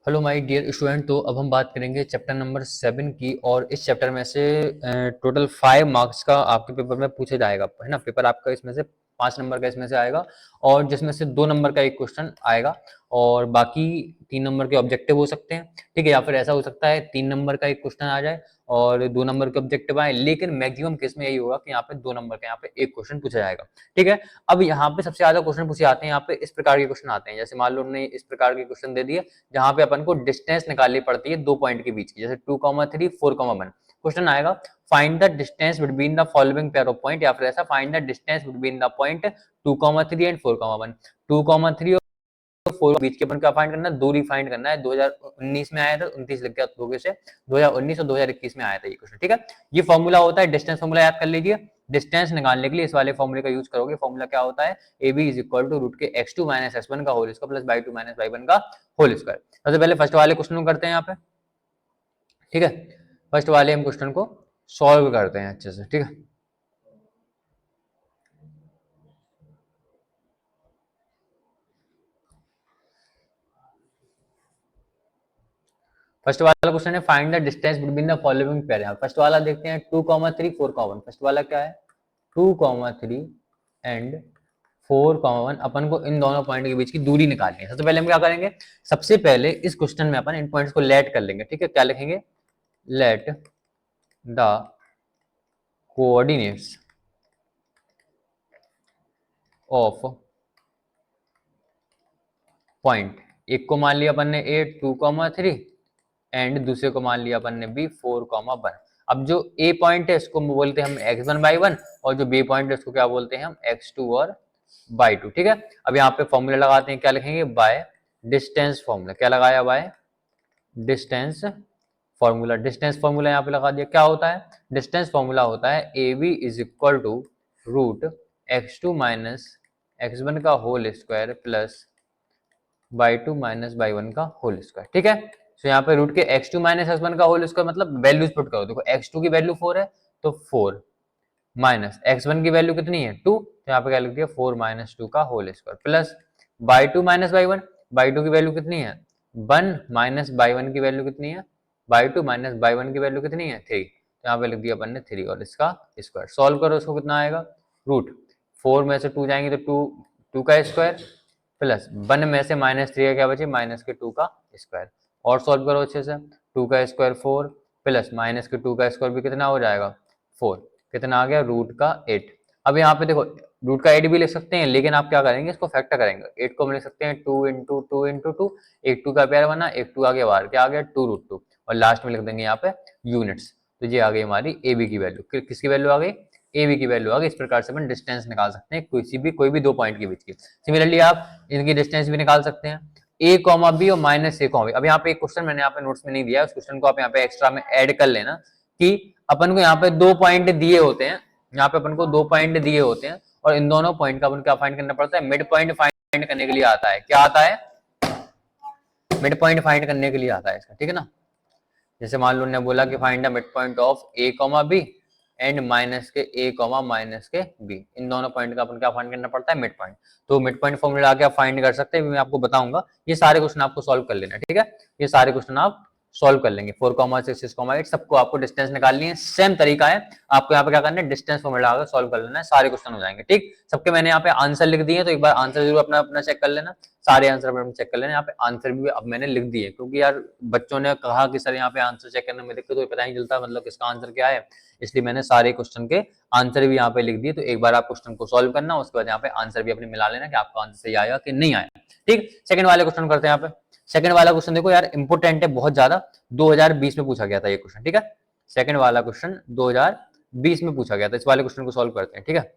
Hello my dear student. तो अब हम बात करेंगे चैप्टर नंबर 7 की। और इस चैप्टर में से टोटल 5 मार्क्स का आपके पेपर में पूछा जाएगा, है ना। पेपर आपका इसमें से 5 नंबर का इसमें से आएगा, और जिसमें से 2 नंबर का एक क्वेश्चन आएगा, और बाकी 3 नंबर के ऑब्जेक्टिव हो सकते हैं, ठीक है। या फिर ऐसा हो सकता है 3 नंबर का एक क्वेश्चन आ जाए और 2 नंबर के ऑब्जेक्टिव आए, लेकिन मैक्सिमम केस में यही होगा कि यहाँ पे 2 नंबर का यहाँ पे एक क्वेश्चन पूछा जाएगा, ठीक है। अब यहाँ पे सबसे ज्यादा क्वेश्चन पूछे जाते हैं, यहाँ पे इस प्रकार के क्वेश्चन आते हैं। जैसे मान लो उन्होंने इस प्रकार के क्वेश्चन दे दिए जहां पे अपन को डिस्टेंस निकालनी पड़ती है 2 पॉइंट के बीच की, जैसे 2,3 4,1 क्वेश्चन आएगा, find the distance between the following pair of point, या फिर ऐसा find the distance between the point 2,3 and 4,1। 2,3 और 4 बीच के अपन क्या फाइंड करना है, दूरी फाइंड करना है। 2019 में आया था, 29 लग गया धोखे से, 2019 और 2021 में आया था ये क्वेश्चन, ठीक है। ये फॉर्मूला होता है, डिस्टेंस फॉर्मूला याद कर लीजिए। डिस्टेंस निकालने के लिए इस वाले फॉर्मूले का यूज करोगे। फॉर्मूला क्या होता है, A B is equal to root के x2 माइनस x1 का whole square plus y2 minus y1 का होल स्क्वायर। सबसे पहले फर्स्ट वाले क्वेश्चन को करते हैं यहाँ पे, ठीक है। फर्स्ट वाले हम क्वेश्चन को सॉल्व करते हैं अच्छे से, ठीक है। फर्स्ट वाला क्वेश्चन है find the distance between the following pair. First वाला देखते हैं 2,3 4,1। फर्स्ट वाला क्या है, 2,3 एंड 4,1। अपन को इन दोनों पॉइंट के बीच की दूरी निकालनी है। सबसे पहले हम क्या करेंगे, सबसे पहले इस क्वेश्चन में अपन इन पॉइंट्स को लेट कर लेंगे, ठीक है। क्या लिखेंगे, let the coordinates of point. एक को मान लिया अपन ने ए 2,3 एंड दूसरे को मान लिया अपन ने बी 4,1। अब जो ए पॉइंट है इसको बोलते हैं हम x1/1, और जो बी पॉइंट है उसको क्या बोलते हैं हम x2 और y2, ठीक है। अब यहाँ पे फॉर्मूला लगाते हैं, क्या लिखेंगे, बाय डिस्टेंस फॉर्मूला। क्या लगाया, by distance formula. Distance formula यहाँ पे लगा दिया। क्या होता है, डिस्टेंस फॉर्मूला होता है A B is equal to root x2 minus x1 का whole square plus y2 minus y1 का होल स्क्वायर, ठीक है। तो यहाँ पे रूट के x2 माइनस x1 का होल स्क्वायर मतलब वैल्यूज पुट करो। देखो x2 की वैल्यू 4 है तो 4 माइनस x1 की वैल्यू कितनी है 2, तो यहाँ पे क्या लिख दिया 4 माइनस 2 का whole square plus y2 minus y1। y2 की वैल्यू कितनी है 1 माइनस y1 की वैल्यू कितनी है, y2 माइनस y1 की वैल्यू कितनी है 3, तो यहाँ पे लिख दिया अपन ने 3 और इसका स्क्वायर। सॉल्व करो, उसको कितना आएगा, रूट 4 में से 2 जाएंगे तो 2 का स्क्वायर प्लस 1 में से माइनस 3 का क्या बचे, माइनस के 2 का स्क्वायर। और सॉल्व करो अच्छे से, 2 का स्क्वायर 4 प्लस माइनस के 2 का स्क्वायर भी कितना हो जाएगा 4, कितना आ गया रूट का 8। अब यहाँ पे देखो रूट का 8 भी लिख सकते हैं, लेकिन आप क्या करेंगे, इसको फैक्टर करेंगे। 8 को हम लिख सकते हैं 2 इंटू 2 इंटू 2, एक 2 का पेयर बना, एक 2 आगे बाहर, क्या आ गया 2√2, और लास्ट में लिख देंगे यहाँ पे यूनिट्स। तो ये आ गई हमारी ए बी की वैल्यू। किसकी वैल्यू आ गई, ए बी की वैल्यू आ गई। इस प्रकार से अपन डिस्टेंस निकाल सकते हैं कोई भी 2 पॉइंट के बीच की। सिमिलरली आप इनकी डिस्टेंस भी निकाल सकते हैं, ए कॉमा बी और माइनस ए कॉमा बी। अब यहाँ पे एक क्वेश्चन मैंने यहाँ पे नोट्स में नहीं दिया है, उस क्वेश्चन को आप यहाँ पे एक्स्ट्रा में ऐड कर लेना कि अपन को यहाँ पे 2 पॉइंट दिए होते हैं, यहाँ पे अपन को 2 पॉइंट दिए होते हैं, और इन दोनों पॉइंट का अपन क्या फाइंड करना पड़ता है, मिड पॉइंट फाइंड करने के लिए आता है। क्या आता है, मिड पॉइंट फाइंड करने के लिए आता है इसका, ठीक है ना। जैसे मान लो ने बोला कि find the mid point of A comma B and minus K A comma minus K B, इन दोनों पॉइंट का अपन क्या फाइंड करना पड़ता है, मिड पॉइंट। तो मिड पॉइंट फॉर्मूला आके आप फाइंड कर सकते हैं, मैं आपको बताऊंगा। ये सारे क्वेश्चन आपको सॉल्व कर लेना, ठीक है। ये सारे क्वेश्चन आप सॉल्व कर लेंगे, 4,6 6,8 सबको आपको डिस्टेंस निकालनी है। सेम तरीका है, आपको यहाँ पे क्या करना है, डिस्टेंस फॉर्मूला आकर सॉल्व कर लेना है, सारे क्वेश्चन हो जाएंगे, ठीक। सबके मैंने यहाँ पे आंसर लिख दिए, तो एक बार आंसर जरूर अपना अपना चेक कर लेना। सारे आंसर अपना चेक कर लेना। यहाँ पे आंसर भी अब मैंने लिख दिए, क्योंकि यार बच्चों ने कहा कि सर यहाँ पे आंसर चेक करने में दिक्कत, तो पता नहीं चलता मतलब किसका आंसर क्या है, इसलिए मैंने सारे क्वेश्चन के आंसर भी यहाँ पे लिख दिए। तो एक बार आप क्वेश्चन को सॉल्व करना, उसके बाद यहाँ पे आंसर भी अपने मिला लेना कि आपका आंसर सही आया कि नहीं आया, ठीक। सेकंड वाले क्वेश्चन करते हैं। यहाँ पे सेकंड वाला क्वेश्चन देखो यार इंपोर्टेंट है बहुत ज्यादा, 2020 में पूछा गया था ये क्वेश्चन, ठीक है। सेकंड वाला क्वेश्चन 2020 में पूछा गया था, इस वाले क्वेश्चन को सॉल्व करते हैं, ठीक है।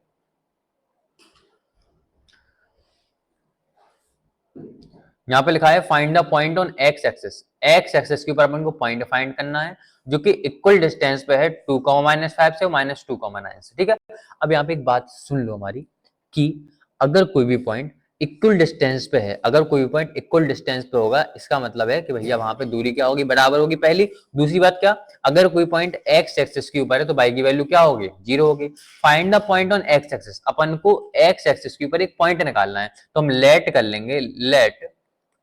यहाँ पे लिखा है find the point on X axis. X axis के ऊपर अपन को पॉइंट फाइंड करना है जो कि इक्वल डिस्टेंस पे है 2,-5 से -2,9 से, ठीक है। अब यहाँ पे एक बात सुन लो हमारी कि अगर कोई भी पॉइंट इक्वल डिस्टेंस पे है, अगर कोई भी पॉइंट इक्वल डिस्टेंस पे होगा, इसका मतलब है कि भैया वहां पे दूरी क्या होगी, बराबर होगी। पहली दूसरी बात क्या, अगर कोई पॉइंट एक्स एक्सिस के ऊपर है तो बाई की वैल्यू क्या होगी, 0 होगी। Find the point on X axis, अपन को एक्स एक्सिस के ऊपर एक पॉइंट निकालना है, तो हम लेट कर लेंगे, लेट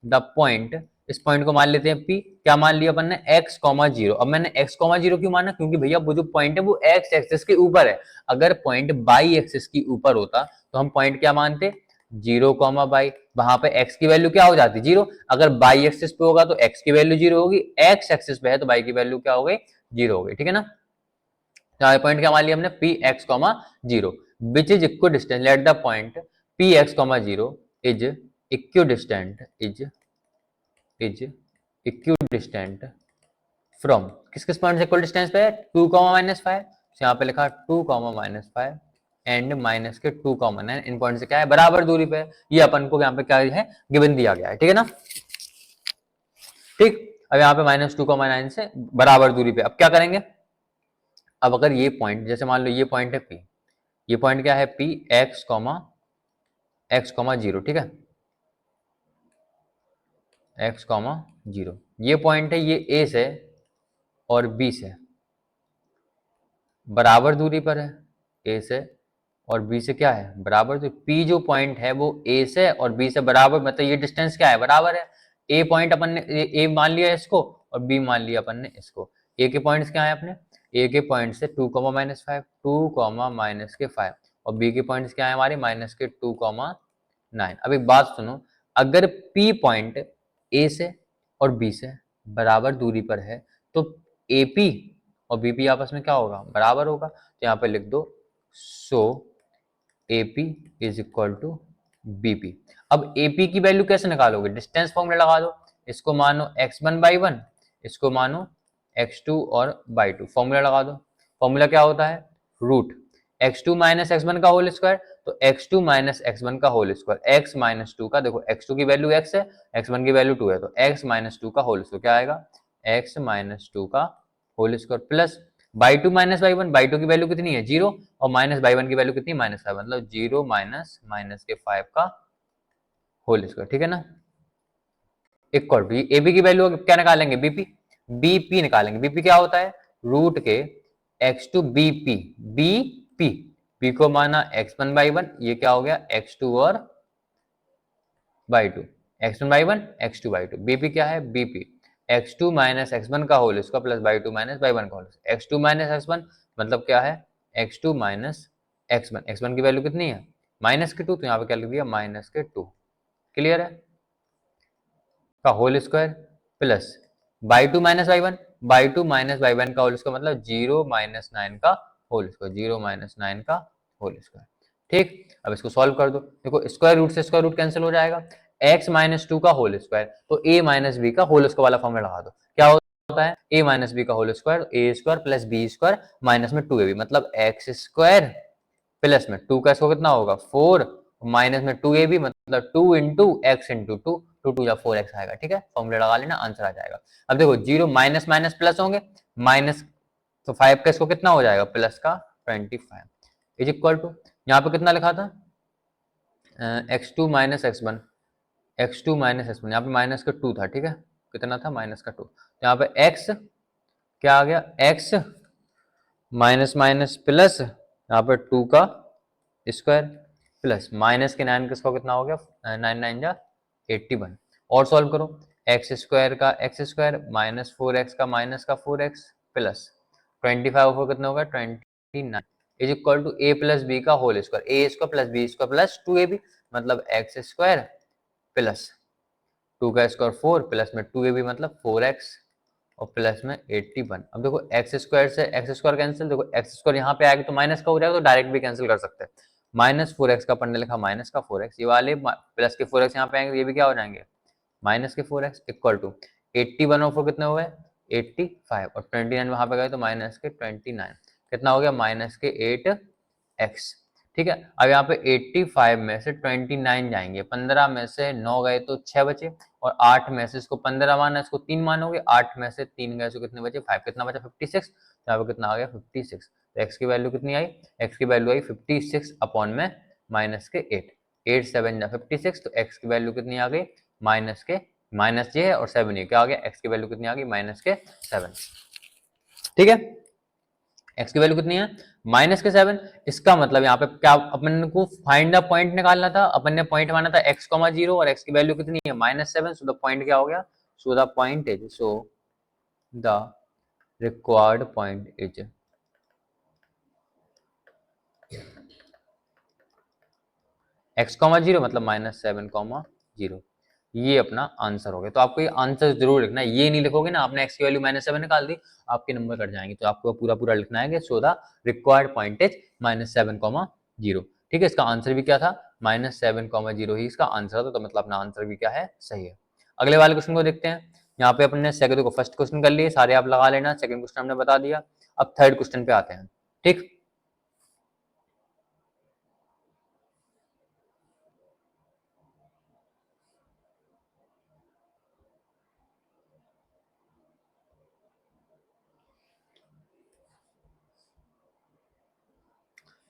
द पॉइंट इस पॉइंट को मान लेते हैं P। क्या मान लिया अपन ने, x, 0। अब मैंने x, 0 क्यों माना, क्योंकि भैया वो जो पॉइंट है वो x एक्सिस के ऊपर है। अगर पॉइंट बाई एक्सिस की ऊपर होता तो हम पॉइंट क्या मानते, 0, बाई। वहां पे x की वैल्यू क्या हो जाती, 0। अगर बाई एक्सिस पे होगा तो x की वैल्यू 0 होगी, x एक्सिस पे है तो बाई की वैल्यू क्या हो गई, 0 हो गई। ठीक है ना। तो पॉइंट क्या मान लिया हमने, P x, 0 which is equal distance, let the point P x, 0 is equal distant, is equal distant from, किस किस पॉइंट से इक्वल डिस्टेंस पे है, 2, -5। यहाँ पे लिखा 2, -5 एंड माइनस के 2, 9। इन पॉइंट से क्या है, बराबर दूरी पे है। ये अपन को यहाँ पे क्या है, गिवन दिया गया है। ठीक है ना। ठीक, अब यहाँ पे -2, 9 से बराबर दूरी पे। अब क्या करेंगे, अब अगर ये पॉइंट, जैसे मान लो ये पॉइंट है P, ये पॉइंट क्या है P x, 0। ठीक है, x, 0 ये पॉइंट है, ये A से और B से बराबर दूरी पर है। A से और B से क्या है, बराबर। तो P जो पॉइंट है वो A से और B से बराबर, मतलब ये डिस्टेंस क्या है, बराबर है। A पॉइंट अपन ने A मान लिया इसको और B मान लिया अपन ने इसको। A के पॉइंट्स क्या है अपने, A के पॉइंट से 2, -5, 2, माइनस के 5 और B के पॉइंट्स क्या है हमारे, माइनस के 2, 9। अब एक बात सुनो, अगर P पॉइंट A से और B से बराबर दूरी पर है तो AP और BP आपस में क्या होगा, बराबर होगा। तो यहाँ पे लिख दो, so AP is equal to BP। अब AP की वैल्यू कैसे निकालोगे, डिस्टेंस फॉर्मूला लगा दो। इसको मानो x1/1, इसको मानो x2 और by2, फॉर्मूला लगा दो। फॉर्मूला क्या होता है, रूट x2 माइनस x1 का होल स्क्वायर, तो x2 माइनस x1 का होल स्क्वायर, x माइनस 2 का, देखो x2 की वैल्यू x है, x1 की वैल्यू 2 है, तो x माइनस 2 का होल स्क्वायर क्या आएगा, x माइनस 2 का whole square plus by2 minus by1, by2 की वैल्यू कितनी है, 0 और माइनस by1 की वैल्यू कितनी, -5, मतलब 0 माइनस के 5 का होल स्क्वायर। ठीक है ना। इक्वल टू AB की वैल्यू क्या निकालेंगे, BP निकालेंगे। BP क्या होता है, रूट के x2 BP को माना x1/1, ये क्या हो गया x2 और by2, x1/1 x2/2। BP क्या है, BP x2 माइनस x1 का whole square plus by2 minus by1 का whole square. x2 minus x1 मतलब क्या है, x2 माइनस x1, x1 की वैल्यू कितनी है, -2, तो यहाँ पे क्या लिख दिया, -2। क्लियर है, का whole square plus by2 minus by1, by2 minus by1 का होल स्क्वायर मतलब 0 माइनस 9 का होल स्क्वायर, 0 माइनस 9 का होल स्क्वायर। ठीक, अब इसको सॉल्व कर दो। देखो स्क्वायर रूट से स्क्वायर रूट कैंसिल हो जाएगा, x माइनस 2 का होल स्क्वायर, तो a माइनस बी का होल स्क्वायर वाला फॉर्मूला लगा दो। क्या होता है, a माइनस बी का whole square, a square plus b square minus में 2ab, मतलब x स्क्वायर प्लस में 2 का स्क्वायर कितना होगा, 4 माइनस में 2ab, मतलब 2 इंटू एक्स इंटू 2, 2 या 4x आएगा। ठीक है, फॉर्मूला लगा लेना, आंसर आ जाएगा। अब देखो 0 माइनस माइनस प्लस होंगे, माइनस तो 5 का इसको कितना हो जाएगा, प्लस का 25 इज इक्वल टू, यहाँ पे कितना लिखा था, x2 minus x1, x2 minus x1, यहाँ पे माइनस का 2 था। ठीक है, कितना था, माइनस का 2, यहाँ पे x क्या आ गया, x माइनस माइनस प्लस, यहाँ पे 2 का स्क्वायर प्लस माइनस के 9 का स्क्वायर कितना हो गया, 9 9 जा 81। और सॉल्व करो, एक्स स्क्वायर का एक्स स्क्वायर माइनस 4x का माइनस का 4x प्लस 25 को कितना होगा 29 is equal to a plus B का whole square, A square plus B square plus 2ab, मतलब एक्स स्क्वायर प्लस 2 का स्क्वायर 4 प्लस में 2ab मतलब 4x और प्लस में 81। अब देखो एक्स स्क्वायर से एक्स स्क्वायर कैंसिल, देखो एक्स स्क्वायर यहाँ पे आएगा तो माइनस का हो जाएगा, तो डायरेक्ट भी कैंसिल कर सकते हैं। माइनस 4x का अपन ने लिखा माइनस का 4x, ये वाले प्लस के 4x यहाँ पे आएंगे, ये भी क्या हो जाएंगे माइनस के 4x इक्वल टू 81 और 4 कितने हो गए 85 और 29 वहां पे गए तो माइनस के 29, कितना हो गया माइनस के 8x। ठीक है, अब यहाँ पे 85 में से 29 जाएंगे, 15 में से 9 गए तो 6 बचे और 8 में से इसको 15 माना, इसको 3 मानोगे, 8 में से 3 गए तो कितने बचे 5, कितना बचा 56, तो यहाँ पे कितना आ गया 56। तो x की वैल्यू कितनी आई, x की वैल्यू आई 56 अपॉन में माइनस के 8, 8 7 जा 56, तो x की वैल्यू कितनी आ गई माइनस के, माइनस ये है और 7 ये, क्या आ गया x की वैल्यू कितनी आ गई माइनस के 7। ठीक है, x की वैल्यू कितनी है माइनस के 7। इसका मतलब यहाँ पे क्या अपन को फाइंड द पॉइंट निकालना था, अपन ने पॉइंट माना था x, 0 और x की वैल्यू कितनी है -7, सो द पॉइंट क्या हो गया, so the point is, so the required point is x,0 मतलब -7,0। ये अपना आंसर हो गया। तो आपको ये आंसर जरूर लिखना है, ये नहीं लिखोगे ना आपने x की वैल्यू -7 निकाल दी, आपके नंबर कट जाएंगे। तो आपको पूरा पूरा लिखना है कि so the required point is -7,0। ठीक है, इसका आंसर भी क्या था, -7,0 ही इसका आंसर था। तो मतलब अपना आंसर भी क्या है, सही है। अगले वाले क्वेश्चन को देखते हैं। यहाँ पे अपने सेकंड को फर्स्ट क्वेश्चन कर लिए सारे, आप लगा लेना, सेकंड क्वेश्चन हमने बता दिया। अब थर्ड क्वेश्चन पे आते हैं। ठीक,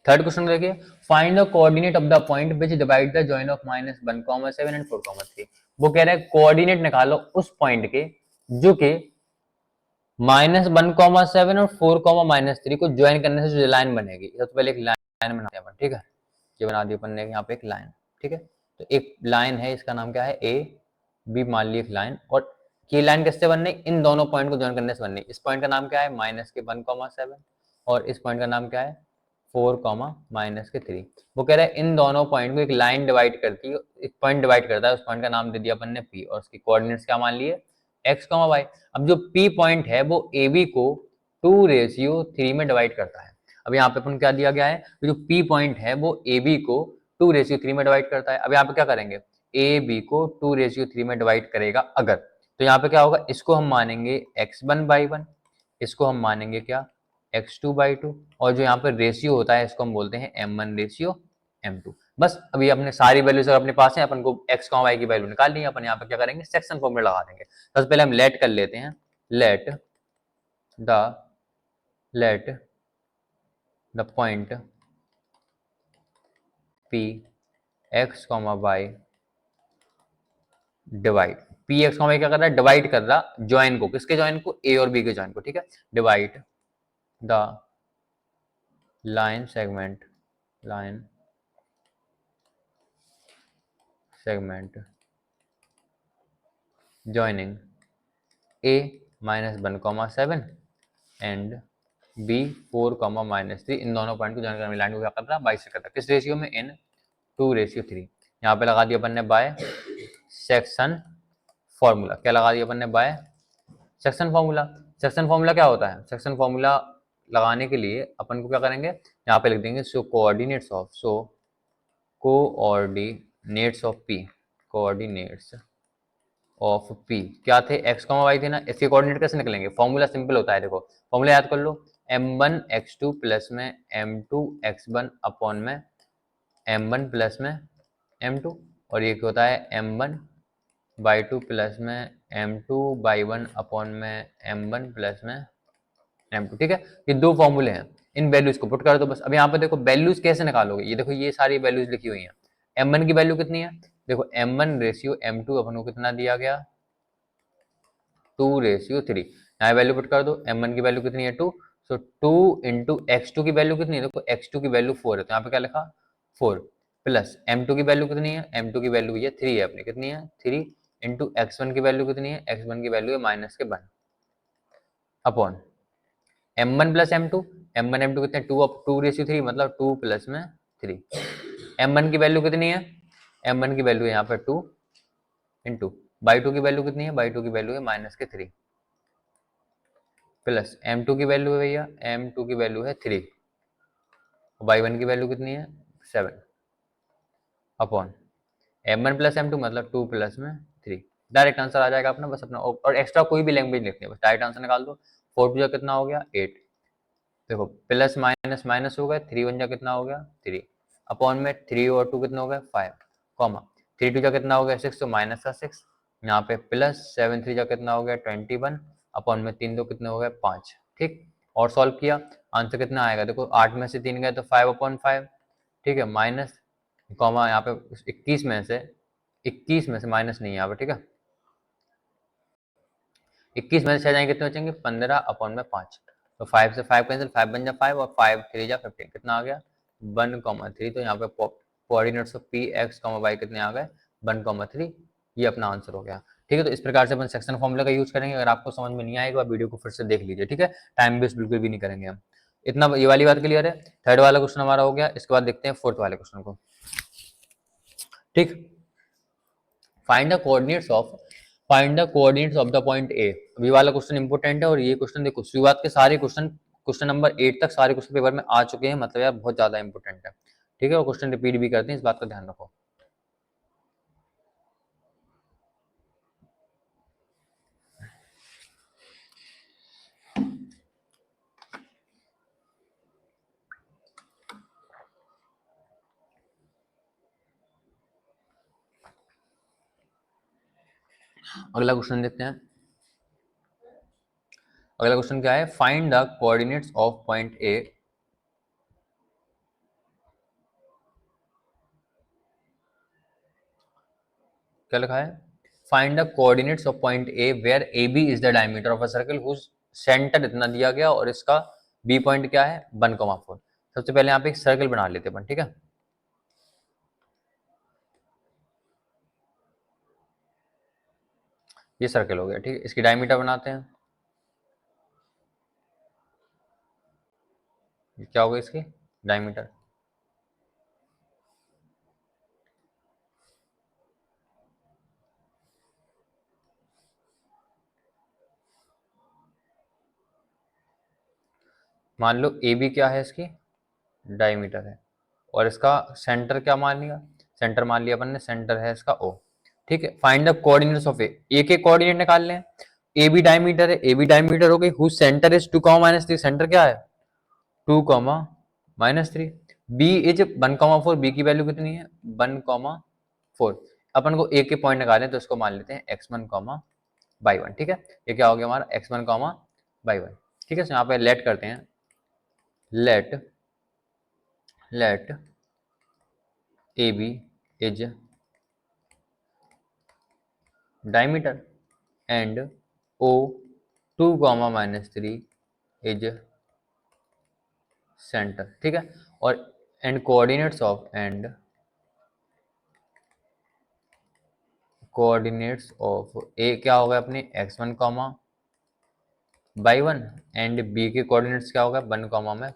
थर्ड क्वेश्चन देखिए, find the coordinate of the point which divide the join of -1,7 and 4,3। वो कह रहा है कोऑर्डिनेट निकालो उस पॉइंट के जो कि -1,7 और 4,-3 को ज्वाइन करने से जो लाइन बनेगी। सबसे पहले एक लाइन बनाते हैं अपन, ठीक है। ये बना दी अपन ने यहाँ पे एक लाइन, ठीक है। तो एक लाइन है, इसका नाम क्या है, ए बी मान ली एक लाइन। और ये लाइन किससे बननी, इन दोनों पॉइंट को ज्वाइन करने से बननी। इस पॉइंट का नाम क्या है, -1,7 और इस पॉइंट का नाम क्या है, 4,-3। वो कह रहा है इन दोनों पॉइंट को एक लाइन डिवाइड करती है, एक पॉइंट डिवाइड करता है, उस पॉइंट का नाम दे दिया अपन ने पी और उसकी कोऑर्डिनेट्स क्या मान लिए, x,y। अब जो p पॉइंट है वो ab को 2:3 में डिवाइड करता है। अब यहाँ पे अपन क्या दिया गया है, जो p पॉइंट है वो ab को 2:3 में डिवाइड करता है। अब यहाँ पे क्या करेंगे, ab को 2:3 में डिवाइड करेगा अगर, तो यहाँ पे क्या होगा, इसको हम मानेंगे x1/1, इसको हम मानेंगे क्या, x2/2, और जो यहाँ पे रेशियो होता है इसको हम बोलते हैं m1:m2। बस अभी अपने सारी वैल्यूज अगर अपने पास है, अपन को x, y की वैल्यू निकाल ली। अपन यहाँ पे क्या करेंगे, सेक्शन फॉर्मूला लगा देंगे। सबसे पहले हम लेट कर लेते हैं, let the point p x, y divide, p x, y क्या कर रहा है, डिवाइड कर रहा ज्वाइन को, किसके ज्वाइन को, a और b के ज्वाइन को, ठीक है। Divide the line segment joining a -1,7 and b 4,-3, इन दोनों पॉइंट को ज्वाइन करने लाइन को क्या कर रहा है, बाई से कर रहा है। किस रेशियो में, इन 2:3। यहाँ पे लगा दिया अपन ने बाय सेक्शन फॉर्मूला। क्या लगा दिया अपन ने, by section formula. Section formula क्या होता है, सेक्शन फॉर्मूला लगाने के लिए अपन को क्या करेंगे, यहाँ पे लिख देंगे सो कोऑर्डिनेट्स ऑफ p क्या थे, x, y थे ना, इसके कोऑर्डिनेट कैसे निकलेंगे, फॉर्मूला सिंपल होता है। देखो फॉर्मूला याद कर लो, m1 x2 प्लस में m2 x1 अपॉन में m1 प्लस में m2, और ये क्या होता है, m1/2 प्लस में m2/1 अपॉन में m1 प्लस में m2। ठीक है, ये दो फॉर्मूले हैं, इन वैल्यूज को पुट कर दो बस। अब यहाँ पे देखो वैल्यूज कैसे निकालोगे, ये देखो ये सारी वैल्यूज लिखी हुई हैं। m1 की वैल्यू कितनी है, देखो m1:m2 अपन को कितना दिया गया, 2:3। यहाँ वैल्यू पुट कर दो, m1 की वैल्यू कितनी है, 2, सो 2 इंटू x2 की वैल्यू कितनी है, देखो x2 की वैल्यू 4 है, तो यहाँ पे क्या लिखा 4, प्लस m2 की वैल्यू कितनी है, m2 की वैल्यू ये 3 है अपनी, कितनी है 3, इंटू x1 की वैल्यू कितनी है, x1 की वैल्यू है -1 upon m1 plus m2, m1 m2 कितने 2:3 मतलब 2 प्लस में 3। m1 की वैल्यू कितनी है, m1 की वैल्यू है यहाँ पे 2 इंटू बाई 2 की वैल्यू कितनी है, बाई 2 की वैल्यू है -3 प्लस m2 की वैल्यू है भैया, m2 की वैल्यू है 3, y1 की वैल्यू कितनी है 7 अपॉन m1 प्लस m2 मतलब 2 प्लस में 3। डायरेक्ट आंसर आ जाएगा अपना, बस अपना और एक्स्ट्रा कोई भी लैंग्वेज लिखनी है, बस डायरेक्ट आंसर निकाल दो। 4 टू कितना हो गया 8, देखो प्लस माइनस माइनस हो गया, 3 1 कितना हो गया 3 अपॉन में 3 और 2 कितना हो गया 5 कॉमा 3 2 कितना हो गया 6, तो माइनस का 6, यहाँ पे प्लस 7 3 कितना हो गया 21 अपॉन में 3 2 कितने हो गए 5। ठीक, और सॉल्व किया, आंसर कितना आएगा, देखो 8 में से 3 गए तो 5/5, ठीक है, माइनस कॉमा यहाँ पे 21 में से माइनस नहीं है यहाँ पे, ठीक है, 21 में से 6 जाएंगे कितने बचेंगे 15/5, तो 5 से 5 कैंसिल, 5 बन जा 5 और 5 3 जा 15, कितना आ गया 1,3। तो यहाँ पे coordinates of p x, y कितने आ गए 1,3, ये अपना आंसर हो गया। ठीक है। तो इस प्रकार से अपन सेक्शन फॉर्मूला का यूज करेंगे। अगर आपको समझ में नहीं आएगा वीडियो को फिर से देख लीजिए, ठीक है। टाइम वेस्ट बिल्कुल भी नहीं करेंगे हम। इतना ये वाली बात क्लियर है। थर्ड वाला क्वेश्चन हमारा हो गया। इसके बाद देखते हैं फोर्थ वाले क्वेश्चन को, ठीक। Find the coordinates of the point ए। ये वाला क्वेश्चन इंपॉर्टेंट है। और ये क्वेश्चन देखो शुरुआत के सारे क्वेश्चन नंबर 8 तक सारे क्वेश्चन पेपर में आ चुके हैं, मतलब यार बहुत ज्यादा इंपॉर्टेंट है, ठीक है। और क्वेश्चन रिपीट भी करते हैं, इस बात का ध्यान रखो। अगला क्वेश्चन देखते हैं। अगला क्वेश्चन क्या है, find the coordinates of point A. क्या लिखा है, find the coordinates of point A where A B is the diameter of a circle whose centre इतना दिया गया और इसका बी पॉइंट क्या है 1,4। सबसे पहले यहाँ पे एक सर्कल बना लेते हैं अपन, ठीक है। ये सर्कल हो गया, ठीक है। इसकी डायमीटर बनाते हैं। क्या होगा इसकी डायमीटर, मान लो ए बी क्या है इसकी डायमीटर है और इसका सेंटर क्या मान लिया, सेंटर मान लिया अपन ने, सेंटर है इसका ओ, ठीक है। फाइंड द कोऑर्डिनेट्स ऑफ ए के कोऑर्डिनेट निकाल लें। ए बी डायमीटर है, ए बी डायमीटर हो गई, हुज सेंटर इज 2, सेंटर क्या है 2, बी इज 1,4, बी की वैल्यू कितनी है 1,4। अपन को ए के पॉइंट निकालें तो इसको मान लेते हैं x1, y1, ठीक है। ये क्या हो गया हमारा x1, y1, ठीक है। तो यहाँ पे लेट करते हैं, let A B is diameter and O 2, -3 is center, ठीक है। और एंड कोऑर्डिनेट्स ऑफ ए क्या होगा अपने x1, y1 एंड बी के कोऑर्डिनेट्स क्या होगा 1,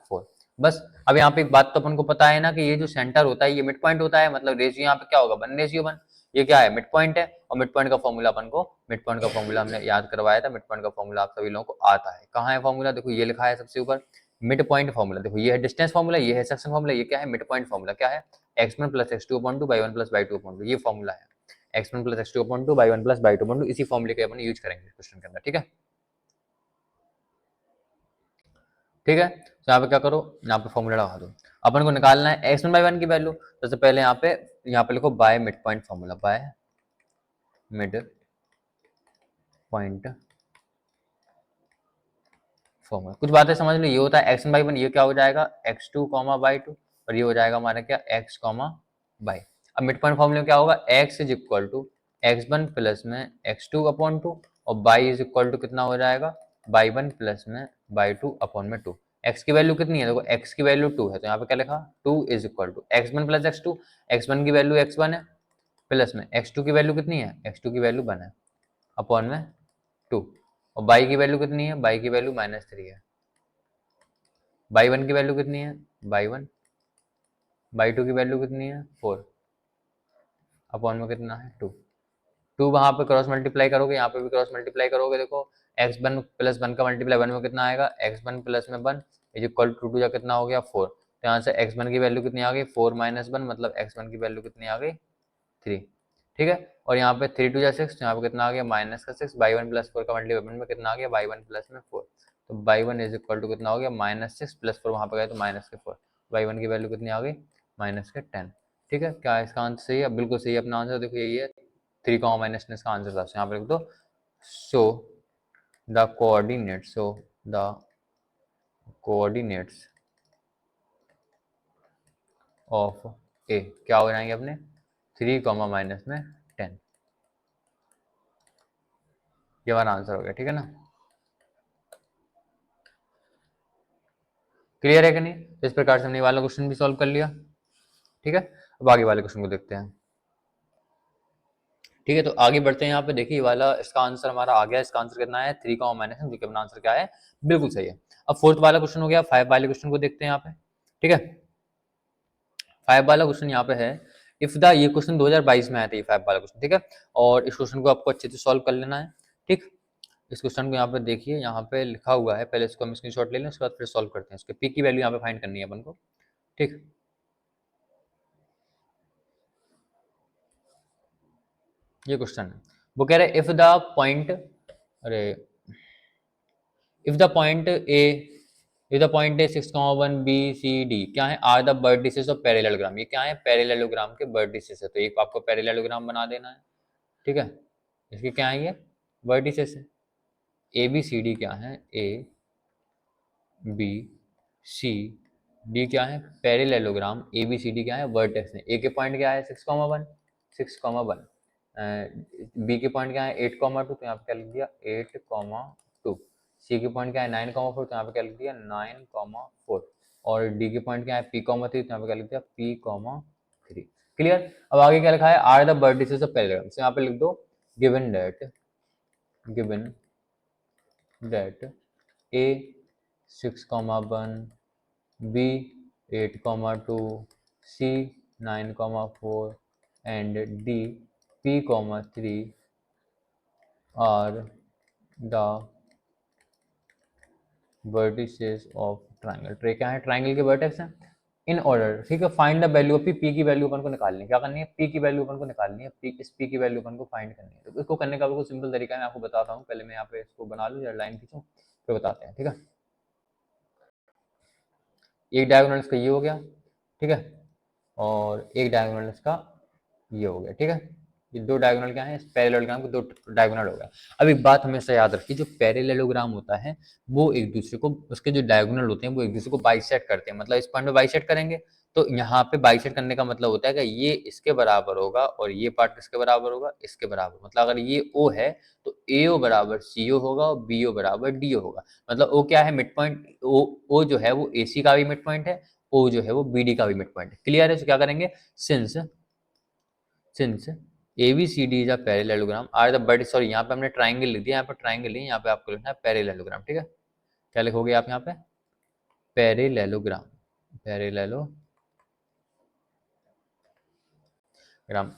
4। बस अब यहाँ पे एक बात तो अपन को पता है ना कि ये जो सेंटर होता है ये मिड पॉइंट होता है, मतलब रेशियो यहाँ पे क्या होगा 1:1। ये क्या है मिड पॉइंट है और मिड पॉइंट का फॉर्मूला अपन को, मिड पॉइंट का फॉर्मूला हमने याद करवाया था। मिड पॉइंट का फॉर्मूला आप सभी लोगों को आता है। कहाँ है फॉर्मूला, देखो ये लिखा है सबसे ऊपर मिड पॉइंट फॉर्मूला। देखो ये है डिस्टेंस फॉर्मूला, ये है सेक्शन फॉर्मूला, ये क्या है मिड पॉइंट फॉर्मूला। क्या है x1 + x2/2 y1 + y2/2, ये फॉर्मूला है x1 + x2/2 y1 + y2/2। इसी फॉर्मूले के अपन यूज करेंगे क्वेश्चन के अंदर, ठीक है। ठीक है, तो यहाँ पे क्या करो, यहाँ पे फॉर्मूला लगा दो। अपन को निकालना है x1/1 की वैल्यू। सबसे पहले यहाँ पे लिखो by mid point formula, by mid point formula. कुछ बातें समझ लो, ये होता है x1/1, ये क्या हो जाएगा x2, y2, और ये हो जाएगा हमारा क्या x, y। अब मिड पॉइंट फॉर्मूला क्या होगा, x is equal to x1 plus में x2/2 और y इज इक्वल टू कितना हो जाएगा y1 प्लस में y2/2। x की वैल्यू कितनी है, देखो x की वैल्यू 2 है, तो यहाँ पे क्या लिखा 2 is equal to x1 plus x2, x1 की वैल्यू x1 है प्लस में x2 की वैल्यू कितनी है, x2 की वैल्यू 1 है अपॉन में 2, और y की वैल्यू कितनी है, y की वैल्यू -3 है। y1 की वैल्यू कितनी है y1, y2 की वैल्यू कितनी है 4 अपॉन में कितना है 2। 2 वहां पे क्रॉस मल्टीप्लाई करोगे, यहाँ पे भी क्रॉस मल्टीप्लाई करोगे, देखो x1 + 1 का मल्टीप्लाई 1 में कितना आएगा x1 प्लस में 1 इज इक्वल टू 2 या कितना हो गया 4। तो यहाँ से x1 की वैल्यू कितनी आ गई 4 - 1, मतलब x1 की वैल्यू कितनी आ गई 3, ठीक है। और यहाँ पे 3 × 2 = 6, तो यहाँ पे कितना आ गया -6, y1 + 4 का मल्टीप्लाई 1 में कितना आ गया y1 प्लस में 4, तो y1 इज इक्वल टू कितना हो गया -6 + 4, वहां पे गए तो -4, y1 की वैल्यू कितनी आ गई -10, ठीक है। क्या इसका आंसर सही है, बिल्कुल सही है अपना आंसर। देखो यही है 3, -10 का आंसर था। यहाँ पे लिख दो सो द कोऑर्डिनेट्स ऑफ ए क्या हो जाएंगे अपने 3, -10। ये हमारा आंसर हो गया, ठीक है ना। क्लियर है कि नहीं। इस प्रकार से हमने वाला क्वेश्चन भी सॉल्व कर लिया, ठीक है। अब आगे वाले क्वेश्चन को देखते हैं। ठीक है, तो आगे बढ़ते हैं। यहाँ पे देखिए, ये वाला इसका आंसर हमारा आ गया। इसका आंसर कितना है 3 माइनस, जो कि अपना आंसर क्या है, बिल्कुल सही है। अब फोर्थ वाला क्वेश्चन हो गया। 5 वाले क्वेश्चन को देखते हैं यहाँ पे। ठीक है, 5 वाला क्वेश्चन यहाँ पे है, इफ द, ये क्वेश्चन 2022 में आया था ये 5 वाला क्वेश्चन। ठीक है, और इस क्वेश्चन को आपको अच्छे से सॉल्व कर लेना है। ठीक, इस क्वेश्चन को यहाँ पे देखिए, यहाँ पे लिखा हुआ है, पहले इसको हम स्क्रीनशॉट ले लें, उसके बाद फिर सॉल्व करते हैं। इसके पी की वैल्यू यहाँ पे फाइंड करनी है अपन को। ठीक, ये क्वेश्चन है, वो कह रहे इफ द पॉइंट, अरे, if the point A, if the point A 6,1 B C D क्या है, are the vertices of parallelogram. ये क्या है, पैरेललोग्राम के वर्टिसेस है, तो एक आपको पैरेललोग्राम बना देना है। ठीक है, इसके क्या है, ये वर्टिसेस है। ए बी सी डी क्या है, ए बी सी डी क्या है, parallelogram. A B C D क्या है, वर्टेक्स है। ए के पॉइंट क्या है 6,1, 6,1। बी के पॉइंट क्या है 8,2, तो यहाँ पे क्या लिख दिया 8,2। सी के पॉइंट क्या है 9,4, तो यहाँ पे क्या लिख दिया 9,4। और डी के पॉइंट क्या है P,3, तो यहाँ पे क्या लिख दिया P,3। क्लियर। अब आगे क्या लिखा है, are the vertices of parallelogram, तो यहाँ पे लिख दो given that A 6,1, B 8,2, C 9,4 and D P,3 are the vertices of triangle। Tray क्या है, ट्राइंगल के वर्टेक्स हैं। इन ऑर्डर, ठीक है। Find the value of P की वैल्यू अपन को निकालनी है। क्या करनी है, पी की वैल्यू अपन को निकालनी है। इस पी की वैल्यू अपन को फाइंड करनी है। तो इसको करने का बिल्कुल सिंपल तरीका है, मैं आपको बताता हूँ। पहले मैं यहाँ पे इसको बना लूँ, लाइन खींचूँ, फिर बताते हैं। ठीक है, एक डायगोनल इसका ये हो गया। ठीक है, और एक डायगोनल इसका ये हो गया। ठीक है, ये दो डायगोनल क्या है, पैरेललोग्राम के दो डायगोनल हो गया। अब एक बात हमेशा याद रखिए, जो पैरेललोग्राम होता है वो एक दूसरे को, उसके जो डायगोनल होते हैं वो एक दूसरे को बाइसेक्ट करते हैं। मतलब इस पॉइंट में बाइसेक्ट करेंगे, तो यहाँ पे बाइसेक्ट करने का मतलब होता है कि ये इसके बराबर होगा और ये पार्ट इसके बराबर होगा, इसके बराबर। मतलब अगर ये O है तो AO बराबर CO होगा और BO बराबर DO होगा। मतलब O क्या है, मिड पॉइंट। O जो है वो AC का भी मिड पॉइंट है, O जो है वो BD का भी मिड पॉइंट है। क्लियर है, तो क्या करेंगे, सिंस ABCD इज a parallelogram are the but, sorry यहाँ पे हमने ट्राइंगल लिख दिया, यहाँ पे ट्राइंगल नहीं, यहाँ पे आपको लिखना है पैरेललोग्राम। ठीक है, क्या लिखोगे आप यहाँ पे, पैरेललोग्राम, पैरेललोग्राम।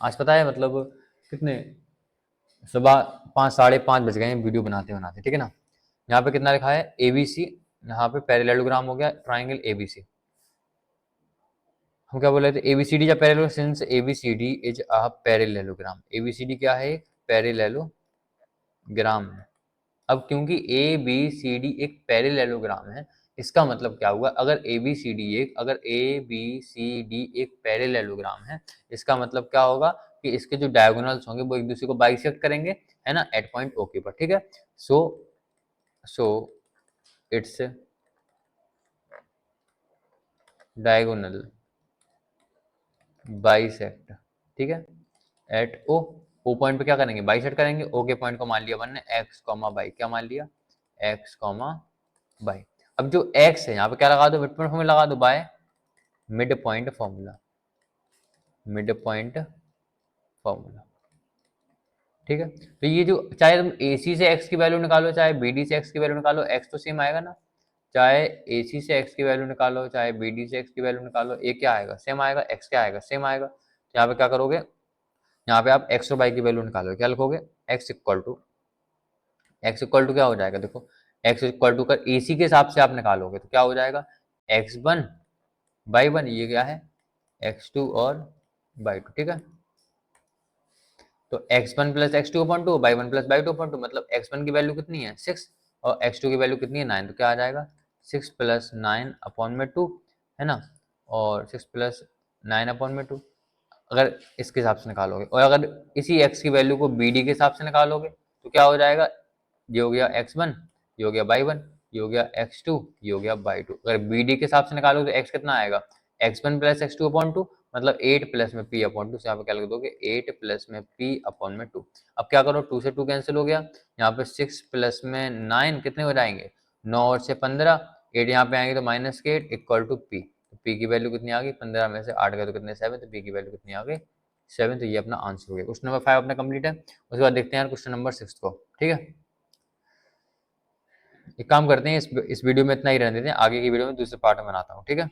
आज पता है मतलब कितने, सुबह 5, 5:30 बज गए हैं वीडियो बनाते बनाते। ठीक है ना, यहाँ पे कितना लिखा है ABC, यहाँ पे पैरेललोग्राम हो गया ट्राइंगल ABC। हम क्या बोल रहे थे, ABCD या पैरेललोग्राम, सिंस ABCD इज अ पैरेललोग्राम। ABCD क्या है, एक पैरेललोग्राम है। अब क्योंकि ABCD एक पैरेललोग्राम है, इसका मतलब क्या हुआ, अगर ABCD एक पैरेललोग्राम है, इसका मतलब क्या होगा कि इसके जो डायगोनल्स होंगे वो एक दूसरे को बाइसेक्ट करेंगे, है ना, एट पॉइंट O के पर। ठीक है, सो इट्स डायगोनल बाइसेक्ट। ठीक है, एट O पॉइंट पे क्या करेंगे, बाइसेक्ट करेंगे। O के पॉइंट को मान लिया अपन ने x, y, क्या मान लिया x, y। अब जो x है यहाँ पे क्या लगा दो, मिड पॉइंट फॉर्मूला लगा दो, by mid point formula, mid point formula. ठीक है, तो ये जो, चाहे तुम AC से x की वैल्यू निकालो, चाहे BD से x की वैल्यू निकालो, x तो सेम आएगा ना। चाहे AC से x की वैल्यू निकालो, चाहे BD से x की वैल्यू निकालो, ये क्या आएगा, सेम आएगा। x क्या आएगा, सेम आएगा। तो यहाँ पे क्या करोगे, यहाँ पे आप x और y की वैल्यू निकालोगे, क्या लिखोगे, x इक्वल टू क्या हो जाएगा, देखो x इक्वल टू कर AC के हिसाब से आप निकालोगे तो क्या हो जाएगा, x1 y1, ये क्या है x2 और y2। ठीक है, तो x1 plus x2 upon 2, y1 plus y2 upon 2, मतलब x1 की वैल्यू कितनी है 6 और x2 की वैल्यू कितनी है 9, तो क्या आ जाएगा 6 प्लस 9 अपॉन में 2, है ना, और 6 प्लस 9 अपॉन में 2, अगर इसके हिसाब से निकालोगे। और अगर इसी x की वैल्यू को BD के हिसाब से निकालोगे तो क्या हो जाएगा, ये हो गया x1, ये हो गया y1, ये हो गया x2, ये हो गया y2। अगर BD के हिसाब से निकालोगे तो x कितना आएगा, x1 प्लस x2 अपॉन 2, मतलब 8 प्लस में p अपॉन 2, से यहाँ पे क्या लिख दोगे 8 प्लस में p अपॉन में 2। अब क्या करो, 2 से 2 कैंसिल हो गया, यहाँ पे 6 प्लस में 9 कितने हो जाएंगे 9 और से 15, 8 यहाँ पे आएंगे तो माइनस के 8 इक्वल टू p। तो p की वैल्यू कितनी आ गई, 15 में से 8 गए तो कितने 7, तो p की वैल्यू कितनी आ गई 7, तो ये अपना आंसर हो गया। क्वेश्चन नंबर 5 अपना कंप्लीट है। उसके बाद देखते हैं यार क्वेश्चन नंबर 6 को। ठीक है, एक काम करते हैं, इस वीडियो में इतना ही रहने देते हैं, आगे की वीडियो में दूसरे पार्ट में बनाता हूँ। ठीक है।